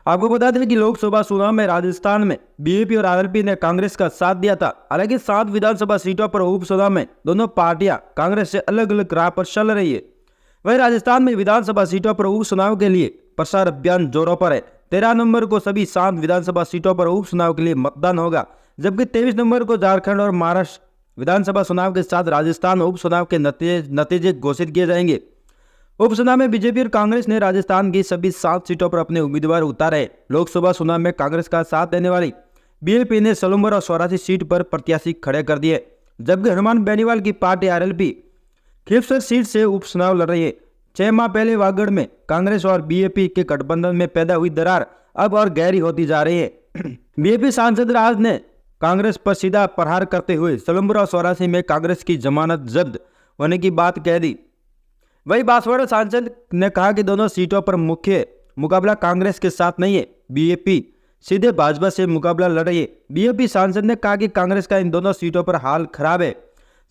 आपको बता दें कि लोकसभा चुनाव में राजस्थान में बीजेपी और आरएलपी ने कांग्रेस का साथ दिया था। हालांकि 7 विधानसभा सीटों पर उपचुनाव में दोनों पार्टियां कांग्रेस से अलग अलग राह पर चल रही है। वहीं राजस्थान में विधानसभा सीटों पर उपचुनाव के लिए प्रचार अभियान जोरों पर है। 13 नवंबर को सभी 7 विधानसभा सीटों पर उपचुनाव के लिए मतदान होगा, जबकि 23 नवंबर को झारखंड और महाराष्ट्र विधानसभा चुनाव के साथ राजस्थान उपचुनाव के नतीजे घोषित किए जाएंगे। उपचुनाव में बीजेपी और कांग्रेस ने राजस्थान की सभी 7 सीटों पर अपने उम्मीदवार उतारे। लोकसभा चुनाव में कांग्रेस का साथ देने वाली बीएपी ने सलूम्बर और सौरासी सीट पर प्रत्याशी खड़े कर दिए, जबकि हनुमान बेनीवाल की पार्टी आरएलपी खिवसर सीट से उपचुनाव लड़ रही है। 6 माह पहले वागड़ में कांग्रेस और बीएपी के गठबंधन में पैदा हुई दरार अब और गहरी होती जा रही है। बीएपी सांसद राज ने कांग्रेस पर सीधा प्रहार करते हुए सलूम्बर और सौरासी में कांग्रेस की जमानत जब्त होने की बात कह दी। वही बांसवाड़ा सांसद ने कहा कि दोनों सीटों पर मुख्य मुकाबला कांग्रेस के साथ नहीं है, बीएपी सीधे भाजपा से मुकाबला लड़ रही है। बीएपी सांसद ने कहा कि कांग्रेस का इन दोनों सीटों पर हाल खराब है।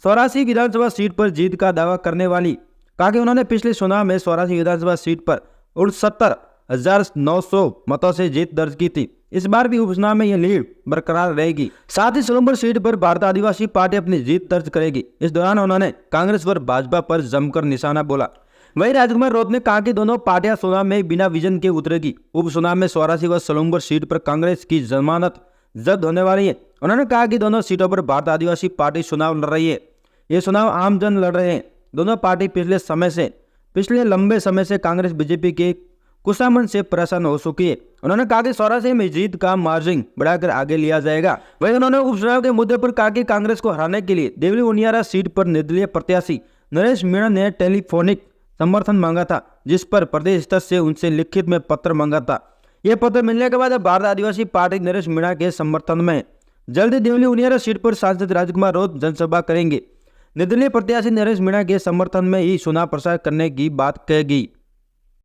सौरासी विधानसभा सीट पर जीत का दावा करने वाली कहा कि उन्होंने पिछले चुनाव में सौरासी विधानसभा सीट पर 69,900 मतों से जीत दर्ज की थी। इस बार भी उपचुनाव में यह लीड बरकरार रहेगी। साथ ही सलूम्बर सीट पर भारत आदिवासी पार्टी अपनी जीत दर्ज करेगी। इस दौरान उन्होंने कांग्रेस और भाजपा पर जमकर निशाना बोला। वहीं राजकुमार रोत ने कहा कि दोनों पार्टियां चुनाव में बिना विजन के उतरेगी। उपचुनाव में सौरासी व सलूम्बर सीट पर कांग्रेस की जमानत जब्त होने वाली है। उन्होंने कहा कि दोनों सीटों पर भारत आदिवासी पार्टी चुनाव लड़ रही है। ये चुनाव आम जन लड़ रहे हैं। दोनों पार्टी पिछले लंबे समय से कांग्रेस बीजेपी के कुशामन से परेशान हो चुकी है। उन्होंने कहा कि सौरासी में जीत का मार्जिन बढ़ाकर आगे लिया जाएगा। वहीं उन्होंने उपचुनाव के मुद्दे पर कहा कि कांग्रेस को हराने के लिए देवली उनियारा सीट पर निर्दलीय प्रत्याशी नरेश मीणा ने टेलीफोनिक समर्थन मांगा था, जिस पर प्रदेश स्तर से उनसे लिखित में पत्र मांगा था। यह पत्र मिलने के बाद अब भारत आदिवासी पार्टी नरेश मीणा के समर्थन में जल्दी देवली उनियारा सीट पर सांसद राजकुमार रोत जनसभा करेंगे। निर्दलीय प्रत्याशी नरेश मीणा के समर्थन में ही चुनाव प्रचार करने की बात कही गई।